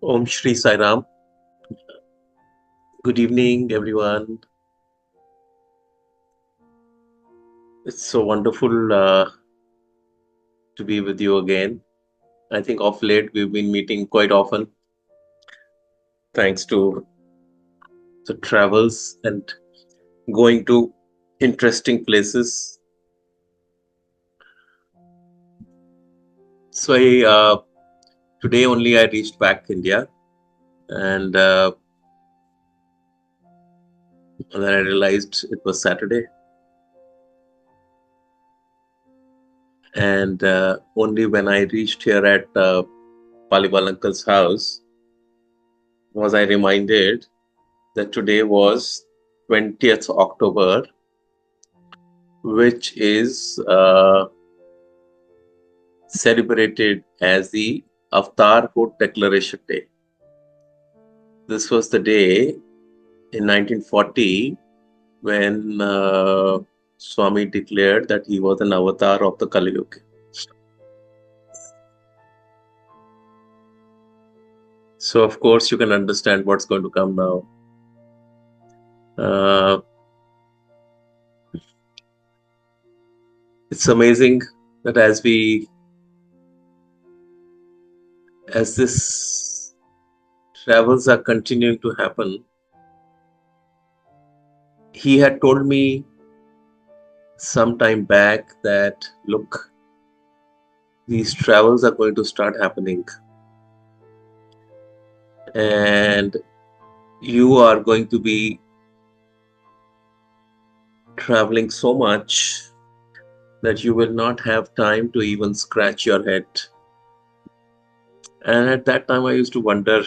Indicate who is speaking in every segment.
Speaker 1: Om Shri Sai Ram. Good evening, everyone. It's so wonderful to be with you again. I think of late we've been meeting quite often thanks to the travels and going to interesting places. So today only I reached back India, and then I realized it was Saturday, and only when I reached here at Paliwal Uncle's house was I reminded that today was 20th October, which is celebrated as the Avatarhood Declaration Day. This was the day in 1940 when Swami declared that he was an avatar of the Kali Yuga. So, of course, you can understand what's going to come now. It's amazing that as this travels are continuing to happen, he had told me some time back that, look, these travels are going to start happening, and you are going to be traveling so much that you will not have time to even scratch your head. And at that time, I used to wonder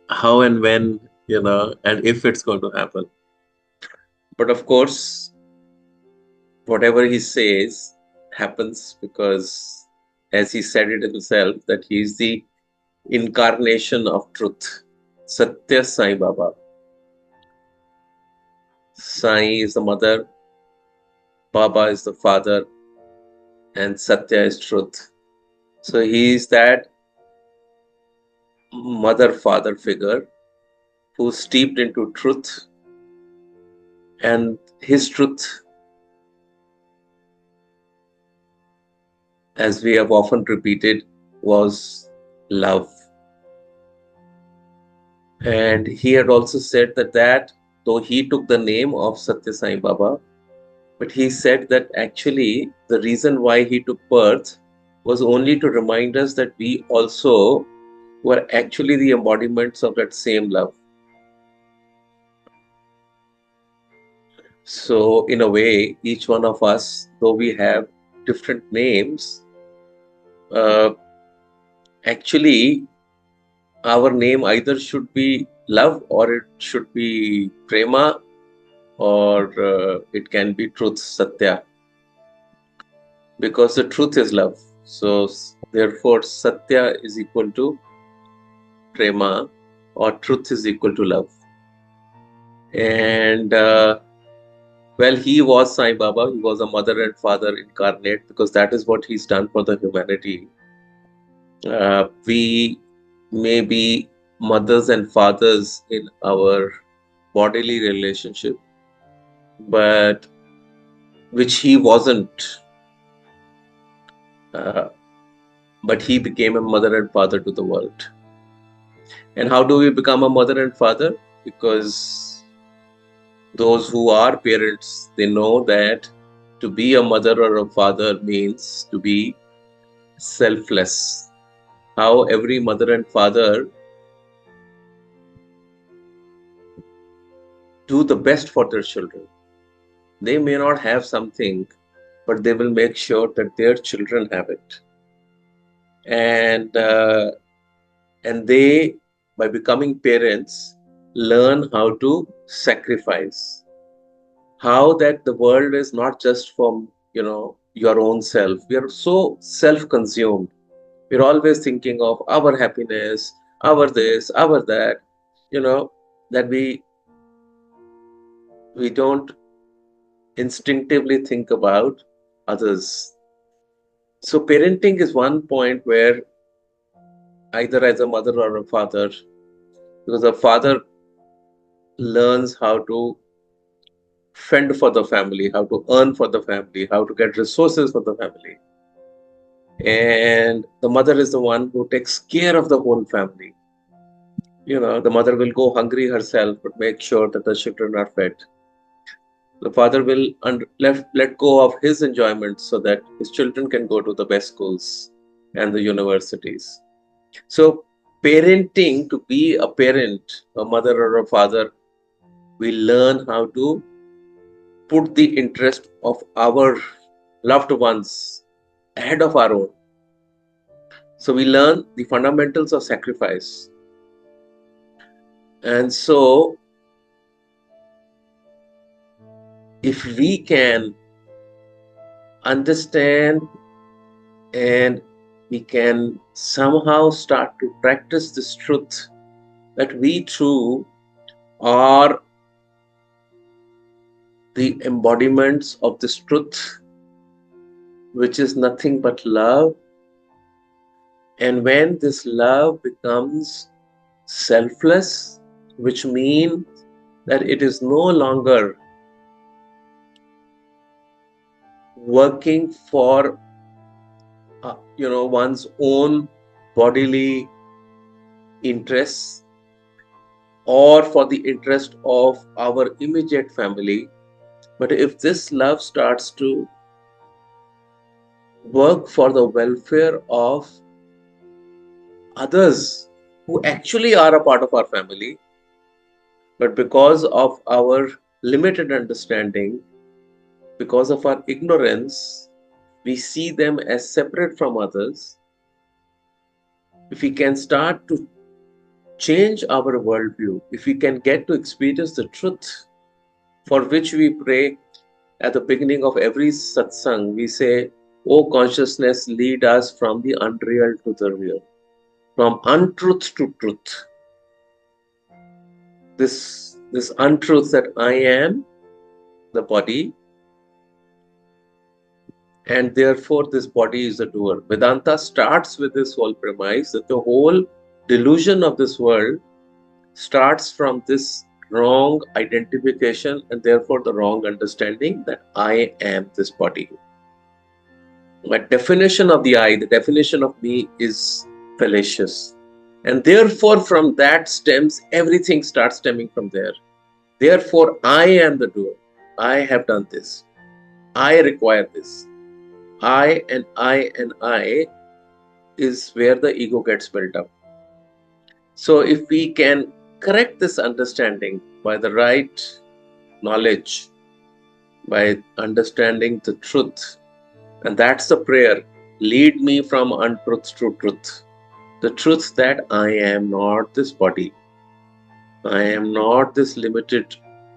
Speaker 1: how and when, and if it's going to happen. But of course, whatever he says happens because, as he said it himself, that he is the incarnation of truth. Sathya Sai Baba. Sai is the mother, Baba is the father, and Satya is truth. So he is that mother-father figure who's steeped into truth, and his truth, as we have often repeated, was love. And he had also said that though he took the name of Sathya Sai Baba, but he said that actually the reason why he took birth was only to remind us that we also were actually the embodiments of that same love. So in a way, each one of us, though we have different names, actually our name either should be love, or it should be prema, or it can be truth, satya, because the truth is love. So therefore satya is equal to prema, or truth is equal to love. And well, he was Sai Baba. He was a mother and father incarnate, because that is what he's done for the humanity. We may be mothers and fathers in our bodily relationship, but which he wasn't. But he became a mother and father to the world. And how do we become a mother and father? Because those who are parents, they know that to be a mother or a father means to be selfless. How every mother and father do the best for their children. They may not have something, but they will make sure that their children have it. And they, by becoming parents, learn how to sacrifice. How that the world is not just from, your own self. We are so self-consumed. We're always thinking of our happiness, our this, our that, that we don't instinctively think about others. So parenting is one point where either as a mother or a father, because a father learns how to fend for the family, how to earn for the family, how to get resources for the family. And the mother is the one who takes care of the whole family. The mother will go hungry herself, but make sure that the children are fed. The father will let go of his enjoyment so that his children can go to the best schools and the universities. So, parenting, to be a parent, a mother or a father, we learn how to put the interest of our loved ones ahead of our own. So, we learn the fundamentals of sacrifice. And so, if we can understand and we can somehow start to practice this truth that we too are the embodiments of this truth, which is nothing but love. And when this love becomes selfless, which means that it is no longer working for one's own bodily interests or for the interest of our immediate family, but if this love starts to work for the welfare of others who actually are a part of our family, but because of our limited understanding, because of our ignorance, we see them as separate from others. If we can start to change our worldview, if we can get to experience the truth for which we pray at the beginning of every satsang, we say, "O consciousness, lead us from the unreal to the real, from untruth to truth." This untruth that I am the body, and therefore this body is the doer. Vedanta starts with this whole premise that the whole delusion of this world starts from this wrong identification and therefore the wrong understanding that I am this body. My definition of the I, the definition of me, is fallacious. And therefore from that stems, everything starts stemming from there. Therefore, I am the doer. I have done this. I require this. I and I and I is where the ego gets built up. So if we can correct this understanding by the right knowledge, by understanding the truth, and that's the prayer, lead me from untruth to truth. The truth that I am not this body. I am not this limited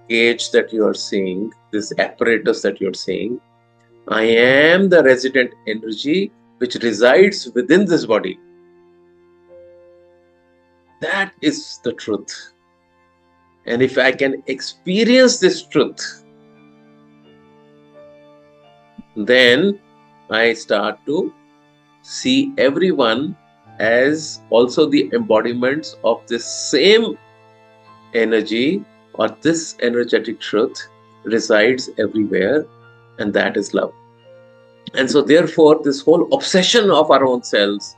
Speaker 1: cage that you are seeing, this apparatus that you are seeing. I am the resident energy which resides within this body. That is the truth. And if I can experience this truth, then I start to see everyone as also the embodiments of this same energy, or this energetic truth resides everywhere, and that is love. And so therefore this whole obsession of our own selves,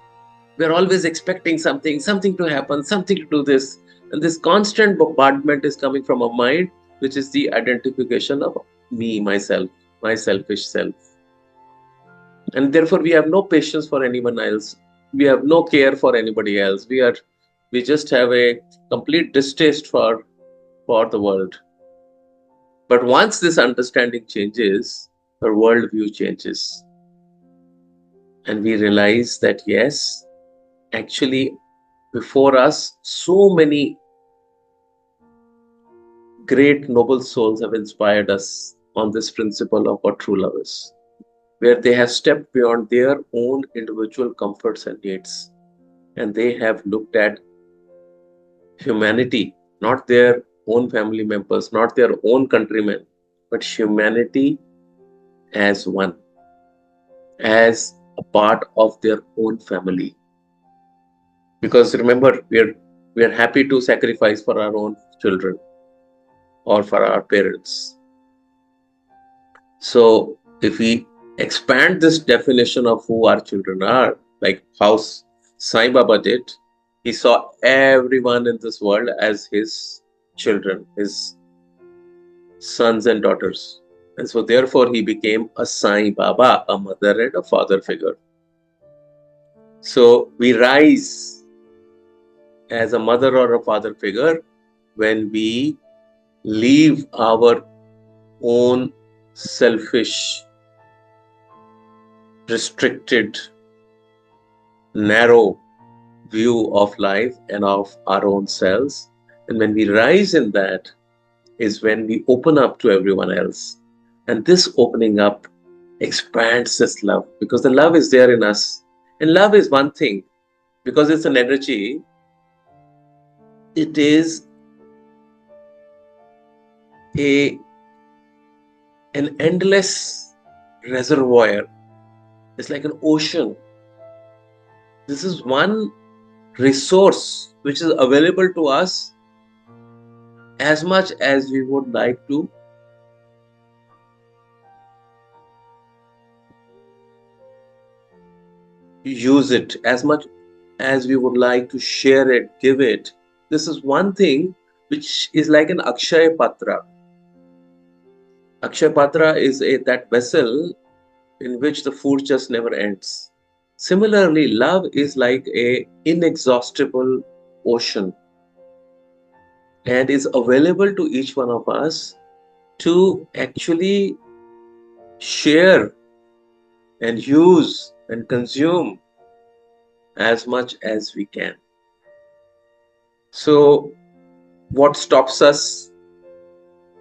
Speaker 1: we're always expecting something to happen, something to do this, and this constant bombardment is coming from a mind which is the identification of me, myself, my selfish self. And therefore we have no patience for anyone else, we have no care for anybody else, we just have a complete distaste for the world. But once this understanding changes, our worldview changes. And we realize that yes, actually, before us, so many great noble souls have inspired us on this principle of what true love is, where they have stepped beyond their own individual comforts and needs. And they have looked at humanity, not their own family members, not their own countrymen, but humanity as one, as a part of their own family. Because remember, we are happy to sacrifice for our own children or for our parents. So if we expand this definition of who our children are, like how Sai Baba did, he saw everyone in this world as his children, his sons and daughters. And so therefore he became a Sai Baba, a mother and a father figure. So we rise as a mother or a father figure when we leave our own selfish, restricted, narrow view of life and of our own selves. And when we rise in that is when we open up to everyone else. And this opening up expands this love because the love is there in us. And love is one thing because it's an energy, it is a an endless reservoir. It's like an ocean. This is one resource which is available to us as much as we would like to use it, as much as we would like to share it, give it. This is one thing which is like an Akshaya Patra. Akshaya Patra is that vessel in which the food just never ends. Similarly, love is like a inexhaustible ocean and is available to each one of us to actually share and use and consume as much as we can. So, what stops us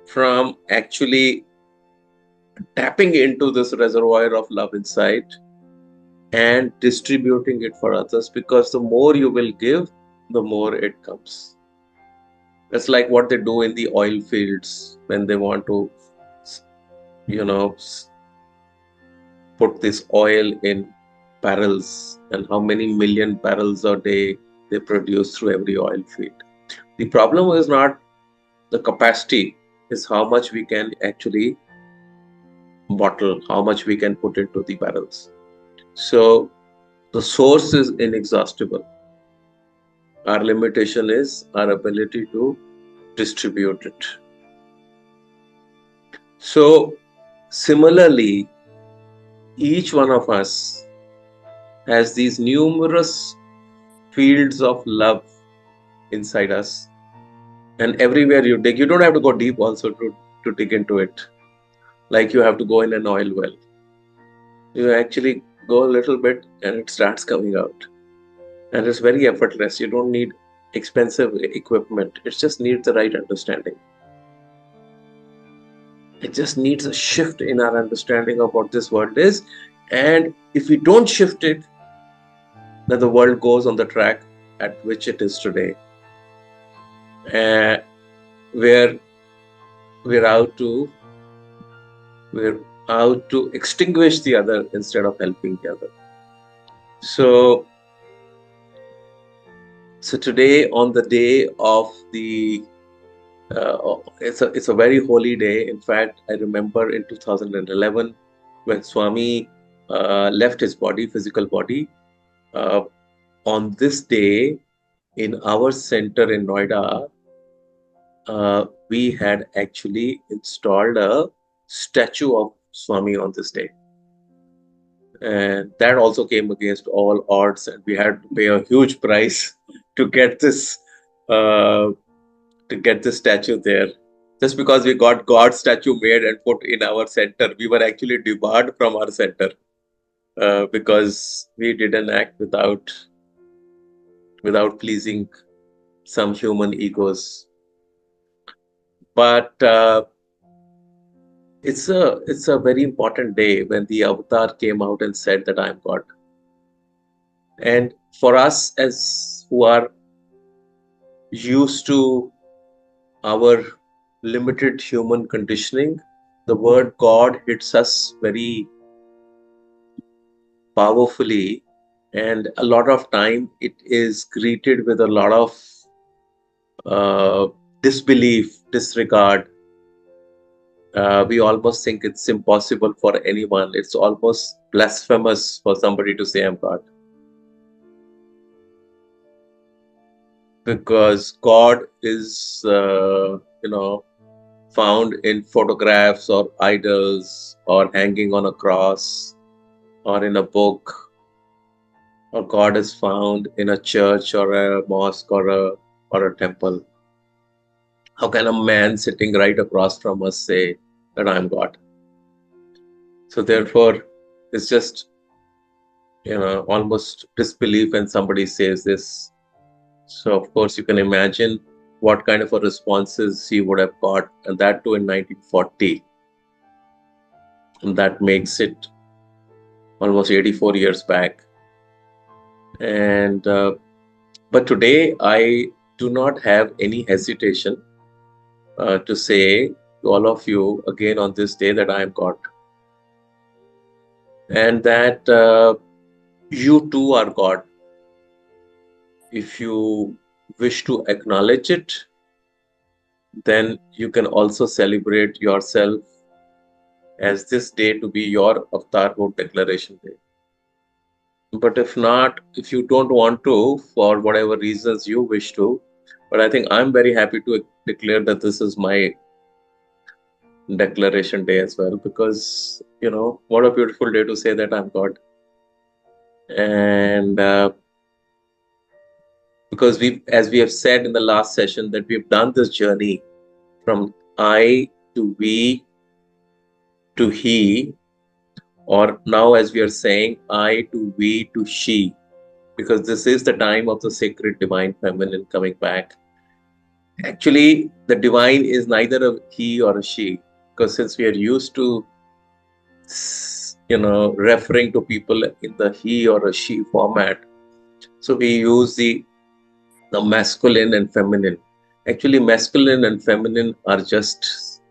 Speaker 1: from actually tapping into this reservoir of love inside and distributing it for others? Because the more you will give, the more it comes. That's like what they do in the oil fields when they want to, you know, put this oil in barrels, and how many million barrels a day they produce through every oil field. The problem is not the capacity, is how much we can actually bottle, how much we can put into the barrels. So the source is inexhaustible. Our limitation is our ability to distribute it. So similarly, each one of us has these numerous fields of love inside us, and everywhere you dig, you don't have to go deep also to dig into it, like you have to go in an oil well. You actually go a little bit and it starts coming out, and it's very effortless. You don't need expensive equipment, it just needs the right understanding. It just needs a shift in our understanding of what this world is, and if we don't shift it, then the world goes on the track at which it is today, where we're out to extinguish the other instead of helping the other. So today, on the day of the it's a very holy day. In fact, I remember in 2011 when Swami left his physical body. On this day, in our center in Noida, we had actually installed a statue of Swami on this day. And that also came against all odds, and we had to pay a huge price to get this statue there. Just because we got God's statue made and put in our center, we were actually debarred from our center because we did an act without pleasing some human egos. But it's a very important day when the avatar came out and said that I am God. And for us, as who are used to our limited human conditioning, the word God hits us very powerfully And a lot of time it is greeted with a lot of uh, disbelief, disregard. We almost think it's impossible for anyone. It's almost blasphemous for somebody to say I'm God, because God is, found in photographs or idols or hanging on a cross or in a book, or God is found in a church or a mosque or a temple. How can a man sitting right across from us say that I'm God? So therefore, it's just almost disbelief when somebody says this. So of course you can imagine what kind of a responses he would have got, and that too in 1940. And that makes it almost 84 years back. And but today I do not have any hesitation to say to all of you again on this day that I am God, and that you too are God. If you wish to acknowledge it, then you can also celebrate yourself as this day to be your Avatarhood Declaration Day. But if not, if you don't want to, for whatever reasons you wish to, but I think I'm very happy to declare that this is my Declaration Day as well, because, what a beautiful day to say that I'm God. And because as we have said in the last session, that we've done this journey from I to we to he, or now as we are saying, I to we to she, because this is the time of the sacred divine feminine coming back. Actually, the divine is neither a he or a she, because since we are used to, referring to people in the he or a she format, so we use the masculine and feminine. Actually, masculine and feminine are just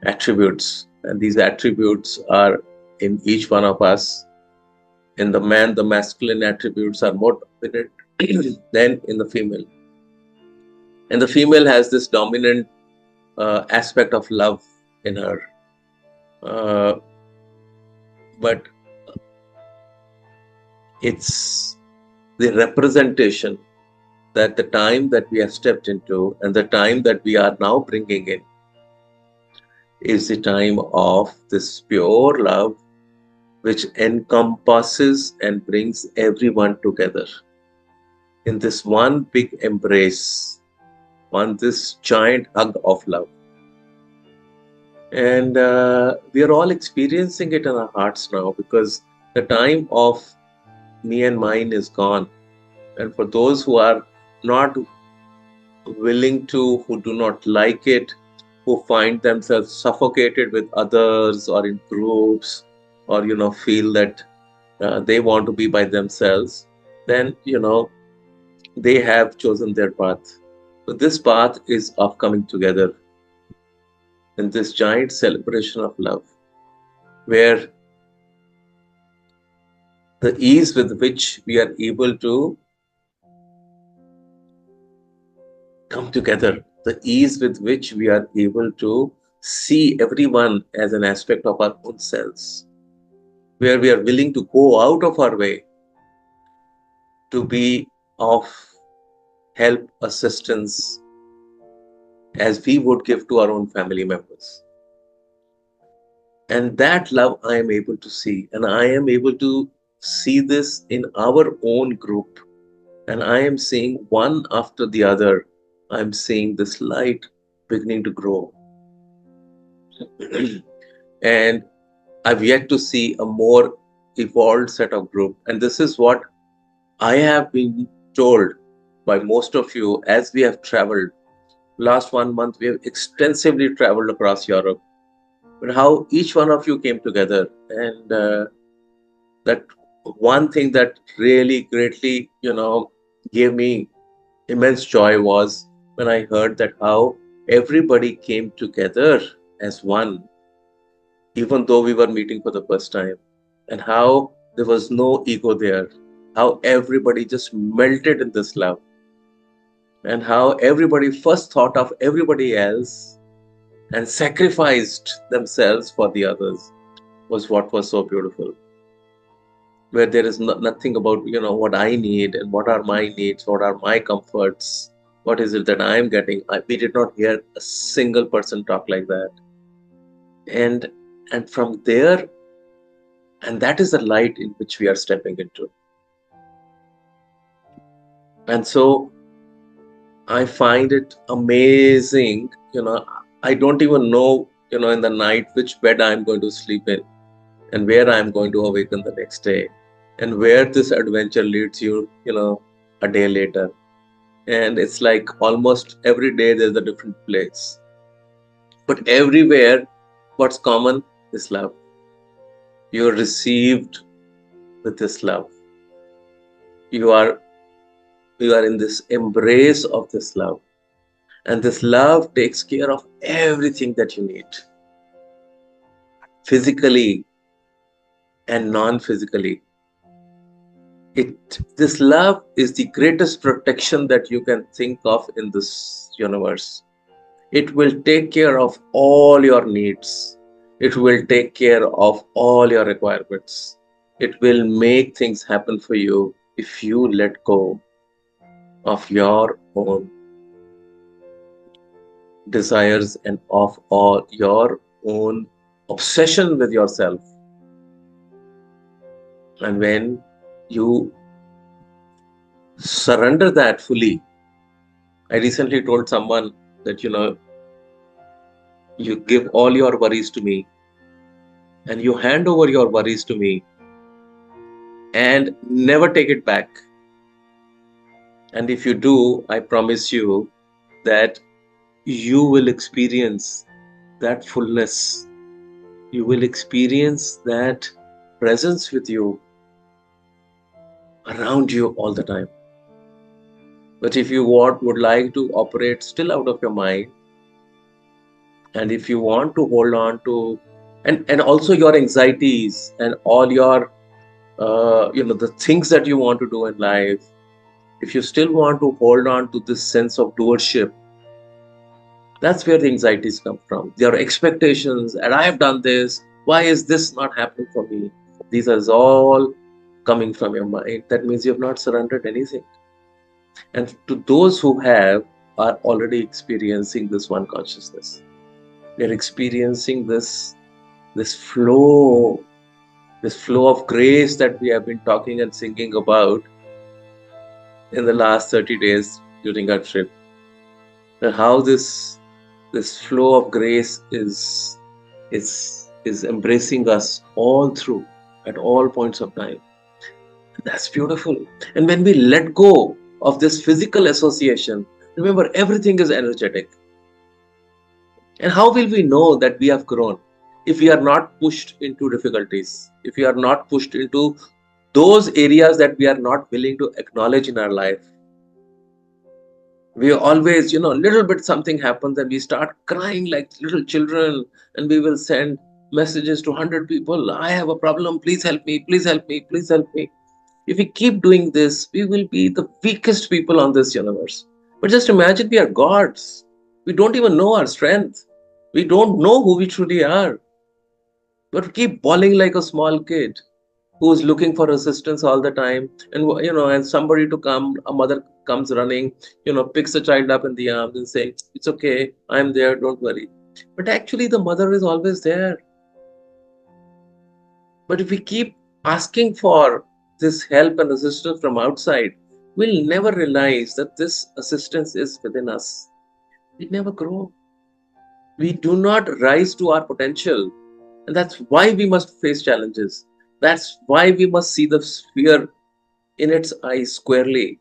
Speaker 1: attributes, and these attributes are in each one of us. In the man, the masculine attributes are more dominant than in the female. And the female has this dominant aspect of love in her. But it's the representation that the time that we have stepped into and the time that we are now bringing in is the time of this pure love, which encompasses and brings everyone together in this one big embrace, on this giant hug of love. And we are all experiencing it in our hearts now, because the time of me and mine is gone. And for those who are not willing to, who do not like it, who find themselves suffocated with others or in groups, or feel that they want to be by themselves, then they have chosen their path. So this path is of coming together in this giant celebration of love, where the ease with which we are able to come together, the ease with which we are able to see everyone as an aspect of our own selves, where we are willing to go out of our way to be of help, assistance, as we would give to our own family members. And that love I am able to see, and I am able to see this in our own group. And I am seeing one after the other, I'm seeing this light beginning to grow. And I've yet to see a more evolved set of group. And this is what I have been told by most of you as we have traveled. Last 1 month, we have extensively traveled across Europe. But how each one of you came together. And that one thing that really greatly, gave me immense joy was when I heard that how everybody came together as one, even though we were meeting for the first time, and how there was no ego there. how everybody just melted in this love, and how everybody first thought of everybody else and sacrificed themselves for the others, was what was so beautiful. Where there is nothing about, what I need and what are my needs, what are my comforts, what is it that I am getting. We did not hear a single person talk like that. And from there, and that is the light in which we are stepping into. And so I find it amazing. I don't even know, in the night which bed I'm going to sleep in, and where I'm going to awaken the next day, and where this adventure leads you, a day later. And it's like almost every day there's a different place. But everywhere, what's common is love. You're received with this love. You are you are in this embrace of this love. And this love takes care of everything that you need, physically and non-physically. This love is the greatest protection that you can think of in this universe. It will take care of all your needs. It will take care of all your requirements. It will make things happen for you if you let go of your own desires and of all your own obsession with yourself. And when you surrender that fully, I recently told someone that, you give all your worries to me and you hand over your worries to me and never take it back. And if you do, I promise you that you will experience that fullness. You will experience that presence with you, around you all the time. But if you would like to operate still out of your mind, and if you want to hold on to, and also your anxieties and all your, the things that you want to do in life, if you still want to hold on to this sense of doership, that's where the anxieties come from. There are expectations, and I have done this. Why is this not happening for me? These are all coming from your mind. That means you have not surrendered anything. And to those who have, are already experiencing this one consciousness. They're experiencing this flow, this flow of grace that we have been talking and singing about in the last 30 days during our trip. And how this flow of grace is embracing us all through, at all points of time. That's beautiful. And when we let go of this physical association, remember, everything is energetic. And how will we know that we have grown? If we are not pushed into difficulties, if we are not pushed into those areas that we are not willing to acknowledge in our life. We always, little bit something happens and we start crying like little children, and we will send messages to 100 people. I have a problem. Please help me. Please help me. Please help me. If we keep doing this, we will be the weakest people on this universe. But just imagine, we are gods. We don't even know our strength. We don't know who we truly are. But we keep bawling like a small kid who's looking for assistance all the time, and somebody to come, a mother comes running, picks the child up in the arms and saying, it's okay, I'm there, don't worry. But actually the mother is always there. But if we keep asking for this help and assistance from outside, we'll never realize that this assistance is within us. We never grow. We do not rise to our potential. And that's why we must face challenges. That's why we must see the sphere in its eyes squarely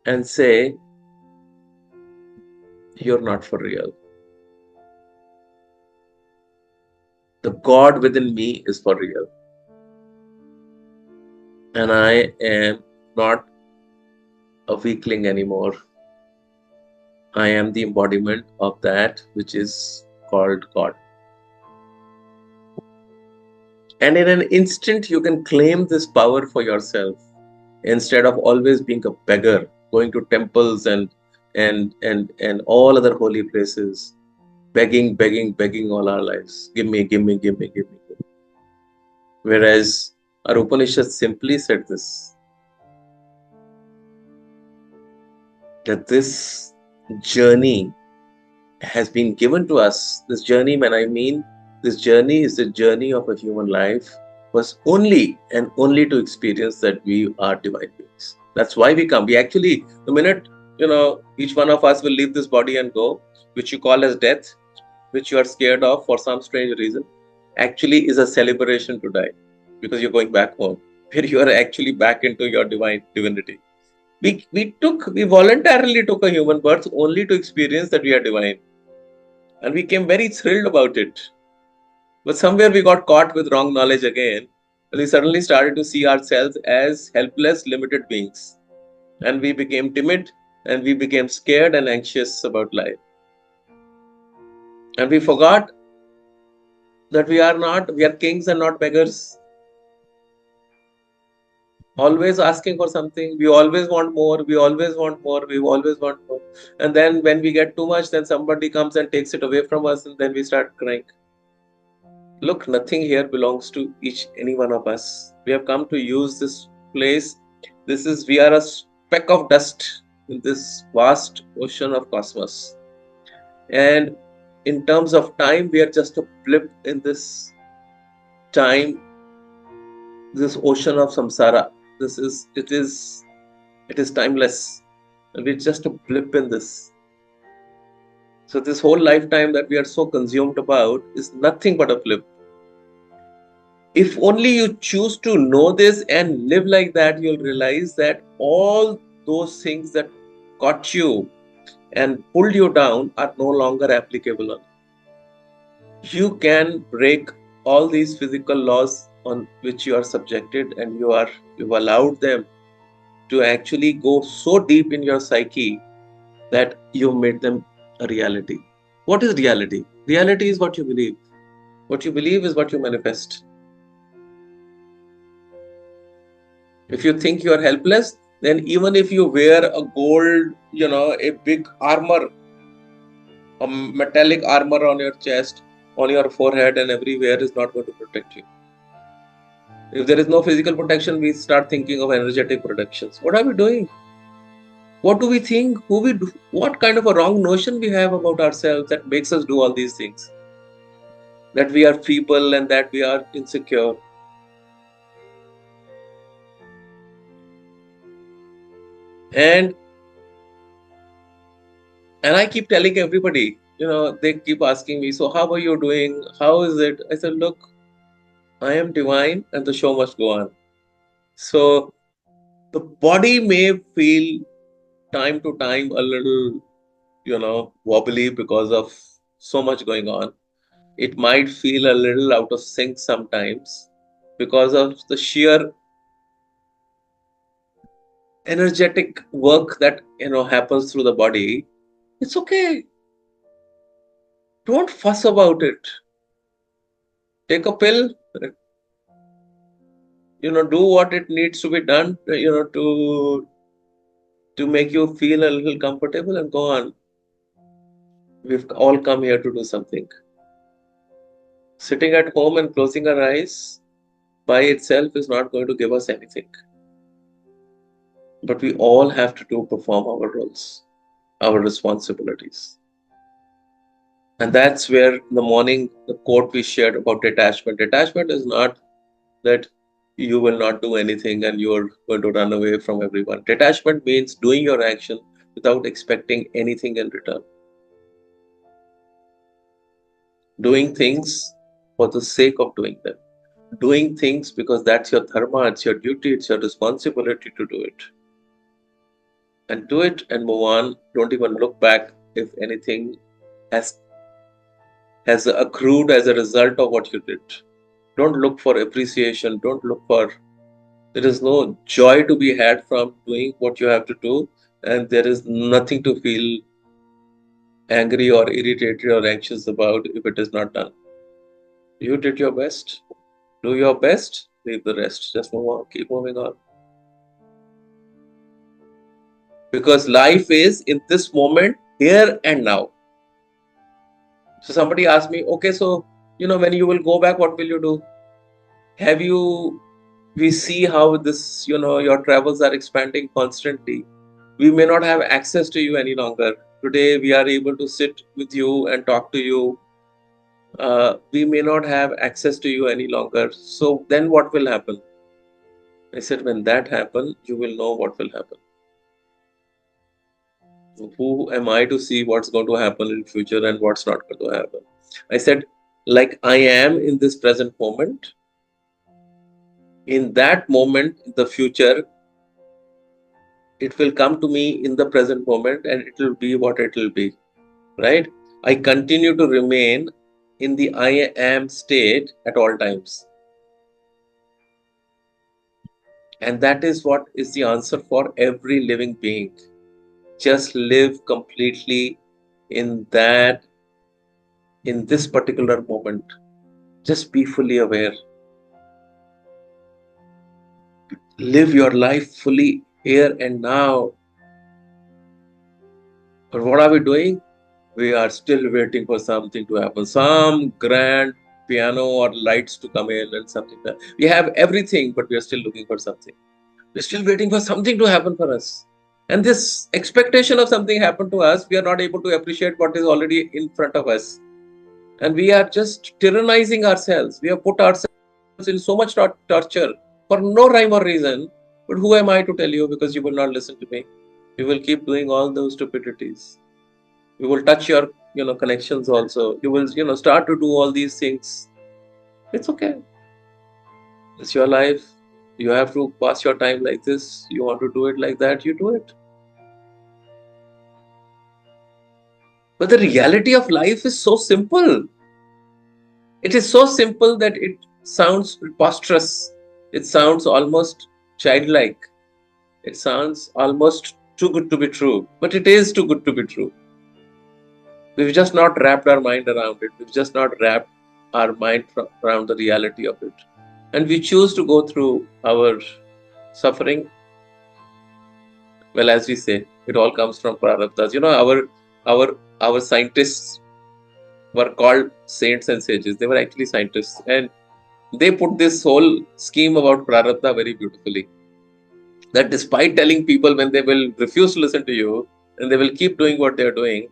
Speaker 1: and say, you're not for real. The God within me is for real. And I am not a weakling anymore. I am the embodiment of that which is called God. And in an instant, you can claim this power for yourself. instead of always being a beggar, going to temples and all other holy places, begging all our lives. Give me, give me, give me, give me. Whereas our Upanishad simply said this, that this journey has been given to us. This journey, when I mean this journey, is the journey of a human life, was only and only to experience that we are divine beings. That's why we come. We actually, the minute, each one of us will leave this body and go, which you call as death, which you are scared of for some strange reason, actually is a celebration to die, because you're going back home, where you are actually back into your divinity. We voluntarily took a human birth only to experience that we are divine. And we came very thrilled about it. But somewhere we got caught with wrong knowledge again. And we suddenly started to see ourselves as helpless, limited beings. And we became timid, and we became scared and anxious about life. And we forgot that we are kings and not beggars. Always asking for something. We always want more. We always want more. We always want more. And then when we get too much, then somebody comes and takes it away from us, and then we start crying. Look, nothing here belongs to any one of us. We have come to use this place. We are a speck of dust in this vast ocean of cosmos. And in terms of time, we are just a blip in this time, this ocean of samsara. It is timeless. And we're just a blip in this. So this whole lifetime that we are so consumed about is nothing but a blip. If only you choose to know this and live like that, you'll realize that all those things that caught you and pulled you down are no longer applicable on you. You can break all these physical laws on which you are subjected, and you've allowed them to actually go so deep in your psyche that you made them a reality. What is reality? Reality is what you believe. What you believe is what you manifest. If you think you are helpless, then even if you wear a gold, a big armor, a metallic armor on your chest, on your forehead, and everywhere, is not going to protect you. If there is no physical protection, we start thinking of energetic protections. What are we doing? What do we think? Who we do? What kind of a wrong notion we have about ourselves that makes us do all these things? That we are feeble and that we are insecure. And I keep telling everybody, they keep asking me, so how are you doing? How is it? I said, look, I am divine and the show must go on. So the body may feel time to time a little, wobbly because of so much going on. It might feel a little out of sync sometimes because of the sheer energetic work that, happens through the body. It's okay. Don't fuss about it. Take a pill, do what it needs to be done, to make you feel a little comfortable and go on. We've all come here to do something. Sitting at home and closing our eyes by itself is not going to give us anything. But we all have to perform our roles, our responsibilities. And that's where in the morning, the quote we shared about detachment. Detachment is not that you will not do anything and you're going to run away from everyone. Detachment means doing your action without expecting anything in return. Doing things for the sake of doing them. Doing things because that's your dharma, it's your duty, it's your responsibility to do it. And do it and move on. Don't even look back if anything has accrued as a result of what you did. Don't look for appreciation. There is no joy to be had from doing what you have to do, and there is nothing to feel angry or irritated or anxious about if it is not done. You did your best. Do your best. Leave the rest. Just move on. Keep moving on. because life is in this moment, here and now. So somebody asked me, okay, so when you will go back, what will you do? Have you We see how this, your travels are expanding constantly. We may not have access to you any longer. Today we are able to sit with you and talk to you. We may not have access to you any longer. So then what will happen? I said, when that happens, you will know what will happen. Who am I to see what's going to happen in future and what's not going to happen? I said, like I am in this present moment, in that moment, in the future, it will come to me in the present moment and it will be what it will be, right? I continue to remain in the I am state at all times. And that is what is the answer for every living being. Just live completely in this particular moment. Just be fully aware. Live your life fully here and now. But what are we doing? We are still waiting for something to happen, some grand piano or lights to come in and something. We have everything, but we are still looking for something. We're still waiting for something to happen for us. And this expectation of something happen to us, we are not able to appreciate what is already in front of us. And we are just tyrannizing ourselves. We have put ourselves in so much torture for no rhyme or reason. But who am I to tell you? Because you will not listen to me. You will keep doing all those stupidities. You will touch your connections also. You will start to do all these things. It's okay. It's your life. You have to pass your time like this. You want to do it like that, you do it. But the reality of life is so simple. It is so simple that it sounds preposterous. It sounds almost childlike. It sounds almost too good to be true. But it is too good to be true. We've just not wrapped our mind around it. We've just not wrapped our mind around the reality of it. And we choose to go through our suffering. Well, as we say, it all comes from prarabdhas. Our scientists were called saints and sages. They were actually scientists. And they put this whole scheme about prarabdha very beautifully. That despite telling people when they will refuse to listen to you and they will keep doing what they are doing,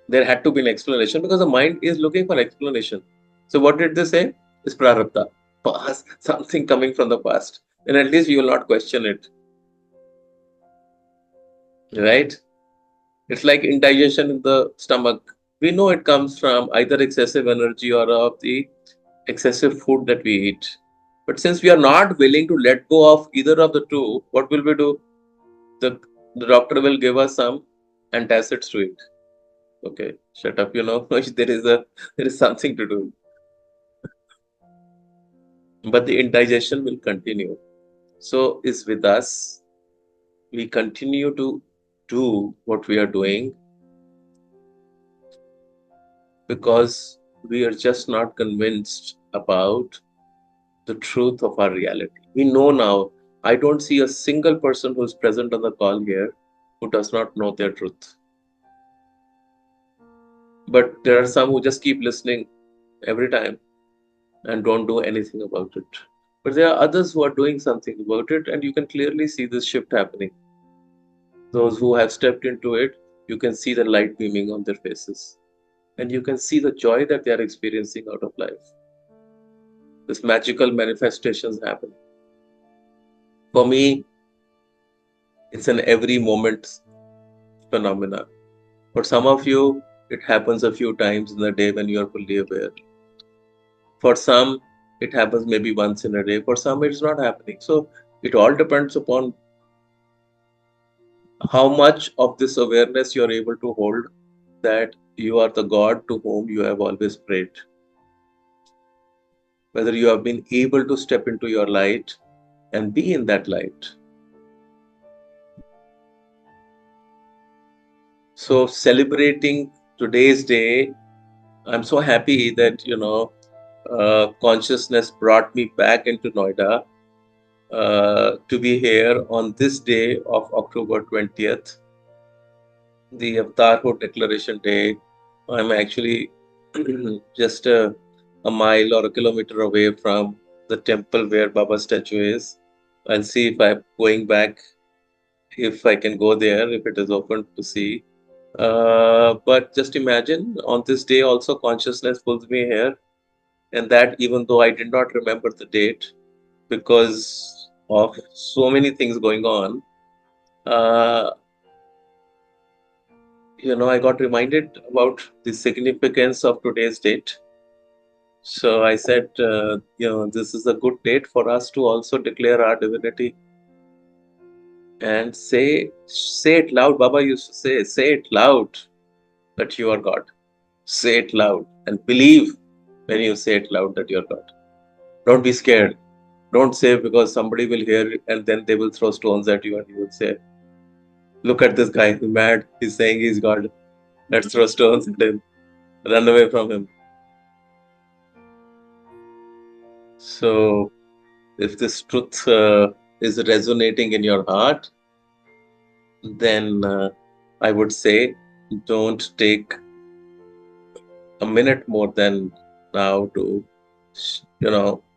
Speaker 1: there had to be an explanation because the mind is looking for explanation. So what did they say? It's prarabdha, past, something coming from the past. And at least you will not question it. Right? It's like indigestion in the stomach. We know it comes from either excessive energy or of the excessive food that we eat. But since we are not willing to let go of either of the two, what will we do? The, the doctor will give us some antacids to eat. Okay, shut up, there is something to do. But the indigestion will continue. So is with us. We continue to do what we are doing because we are just not convinced about the truth of our reality. We know now. I don't see a single person who is present on the call here who does not know their truth. But there are some who just keep listening every time and don't do anything about it. But there are others who are doing something about it, and you can clearly see this shift happening. Those who have stepped into it, you can see the light beaming on their faces. And you can see the joy that they are experiencing out of life. This magical manifestations happen. For me, it's an every moment phenomena. For some of you, it happens a few times in the day when you are fully aware. For some, it happens maybe once in a day. For some, it's not happening. So it all depends upon how much of this awareness you are able to hold that you are the God to whom you have always prayed. Whether you have been able to step into your light and be in that light. So celebrating today's day, I'm so happy that, consciousness brought me back into Noida. to be here on this day of October 20th, the Avatarhood Declaration Day. I'm actually just a mile or a kilometer away from the temple where Baba's statue is. I'll see if I'm going back, if I can go there, if it is open to see. But just imagine, on this day also consciousness pulls me here, and that even though I did not remember the date because of so many things going on, uh, I got reminded about the significance of today's date. So I said, this is a good date for us to also declare our divinity and say it loud. Baba used to say it loud that you are God. Say it loud and believe when you say it loud that you're God. Don't be scared. Don't say because somebody will hear it and then they will throw stones at you and you will say, look at this guy, he's mad. He's saying he's God. Let's throw stones at him. Run away from him. So, if this truth is resonating in your heart, then I would say don't take a minute more than now to,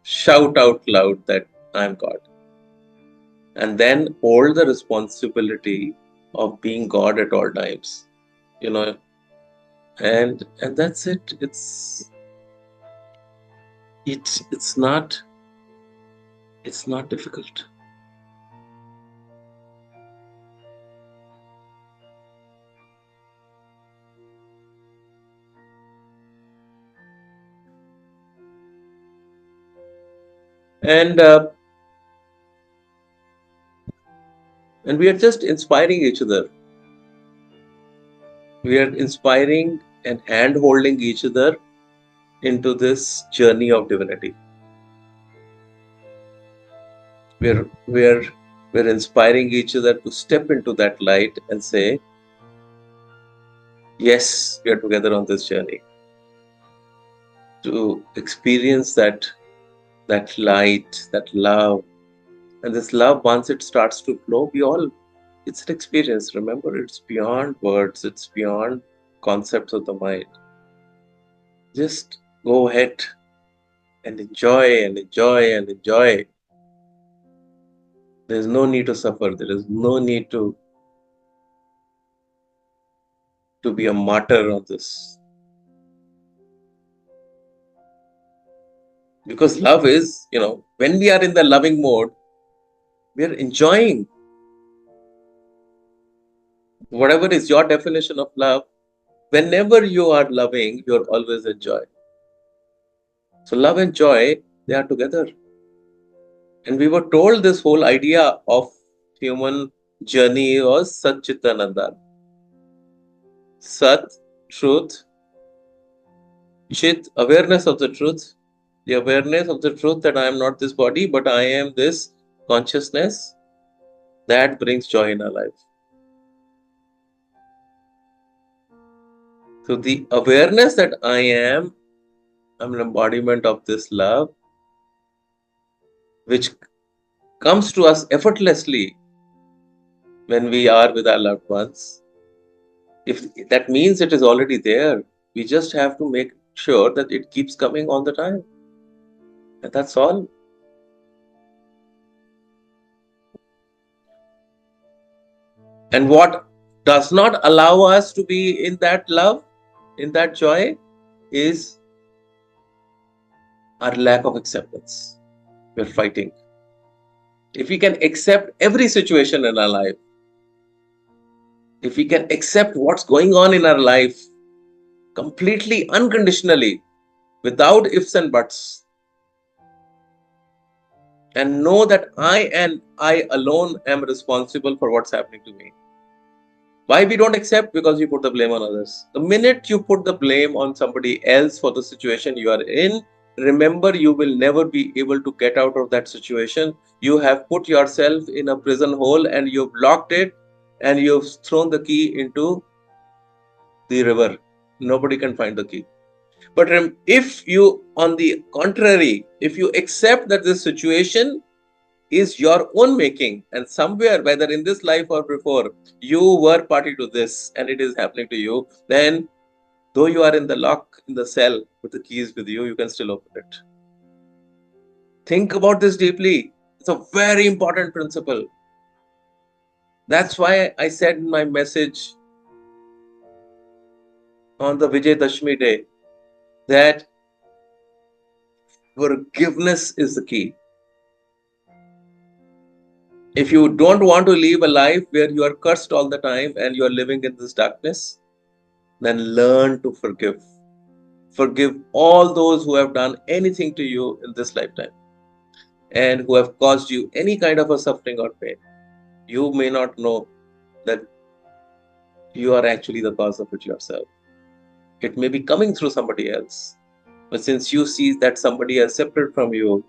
Speaker 1: shout out loud that I'm God. And then hold the responsibility of being God at all times. And that's it. It's not difficult. And we are just inspiring each other. We are inspiring and hand holding each other into this journey of divinity. We're inspiring each other to step into that light and say, yes, we are together on this journey. To experience that light, that love. And this love, once it starts to flow, it's an experience. Remember, it's beyond words, it's beyond concepts of the mind. Just go ahead and enjoy and enjoy and enjoy. There's no need to suffer. There is no need to be a martyr on this. Because love is, when we are in the loving mode, we are enjoying. Whatever is your definition of love, whenever you are loving, you're always enjoying. So love and joy, they are together. And we were told this whole idea of human journey was Sat Chitananda. Sat, truth, Chit, awareness of the truth, the awareness of the truth that I am not this body, but I am this consciousness, that brings joy in our life. So the awareness that I'm an embodiment of this love, which comes to us effortlessly when we are with our loved ones. If that means it is already there, we just have to make sure that it keeps coming all the time. And that's all. And what does not allow us to be in that love, in that joy, is our lack of acceptance. We're fighting. If we can accept every situation in our life, if we can accept what's going on in our life completely unconditionally, without ifs and buts, and know that I alone am responsible for what's happening to me. Why we don't accept? Because you put the blame on others. The minute you put the blame on somebody else for the situation you are in, remember, you will never be able to get out of that situation. You have put yourself in a prison hole and you've locked it and you've thrown the key into the river. Nobody can find the key. But if you, on the contrary, if you accept that this situation is your own making, and somewhere, whether in this life or before, you were party to this and it is happening to you, then though you are in the lock in the cell with the keys with you, you can still open it. Think about this deeply. It's a very important principle. That's why I said in my message on the Vijay Dashmi day that forgiveness is the key. If you don't want to live a life where you are cursed all the time and you are living in this darkness, then learn to forgive. Forgive all those who have done anything to you in this lifetime and who have caused you any kind of a suffering or pain. You may not know that you are actually the cause of it yourself. It may be coming through somebody else. But since you see that somebody is separate from you,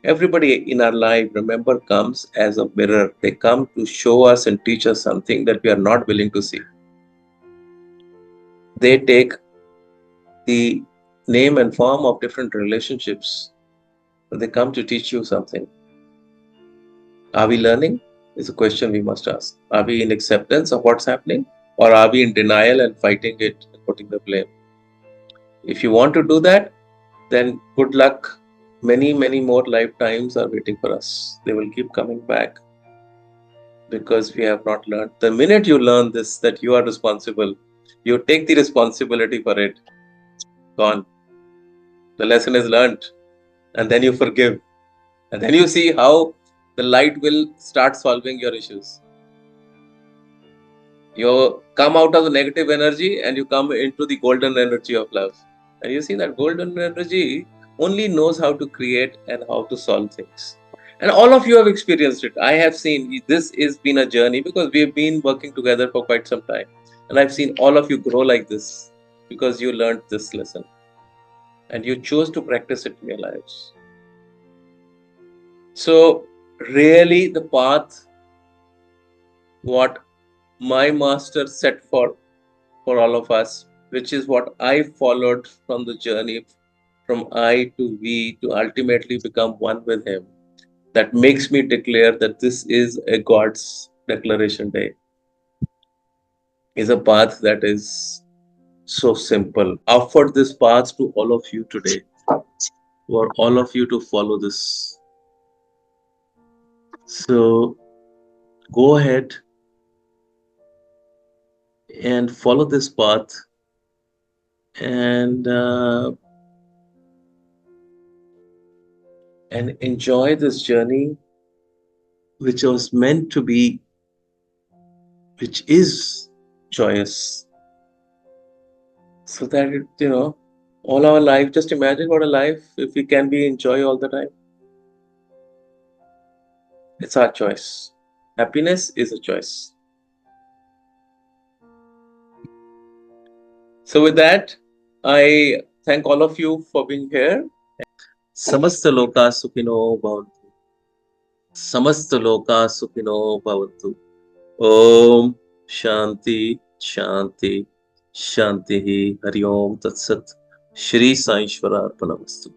Speaker 1: everybody in our life, remember, comes as a mirror. They come to show us and teach us something that we are not willing to see. They take the name and form of different relationships, but they come to teach you something. Are we learning? Is a question we must ask. Are we in acceptance of what's happening? Or are we in denial and fighting it and putting the blame? If you want to do that, then good luck. Many, many more lifetimes are waiting for us. They will keep coming back because we have not learned. The minute you learn this, that you are responsible, you take the responsibility for it, gone. The lesson is learned, and then you forgive. And then you see how the light will start solving your issues. You come out of the negative energy and you come into the golden energy of love. And you see that golden energy only knows how to create and how to solve things. And all of you have experienced it. I have seen this has been a journey because we have been working together for quite some time. And I've seen all of you grow like this because you learned this lesson and you chose to practice it in your lives. So, really, the path what my master set for all of us, which is what I followed from the journey from I to we to ultimately become one with him. That makes me declare that this is a God's declaration day. Is a path that is so simple. Offered this path to all of you today, for all of you to follow this. So go ahead and follow this path and enjoy this journey which was meant to be, which is joyous, so that all our life, just imagine what a life if we can be in joy all the time. It's our choice. Happiness is a choice. So with that, I thank all of you for being here. Samasta loka sukhino bhavantu. Samasta loka sukhino bhavantu. Om Shanti Shanti Shanti Hari Om Tat Sat. Shri Sai Ishvara Arpanamastu.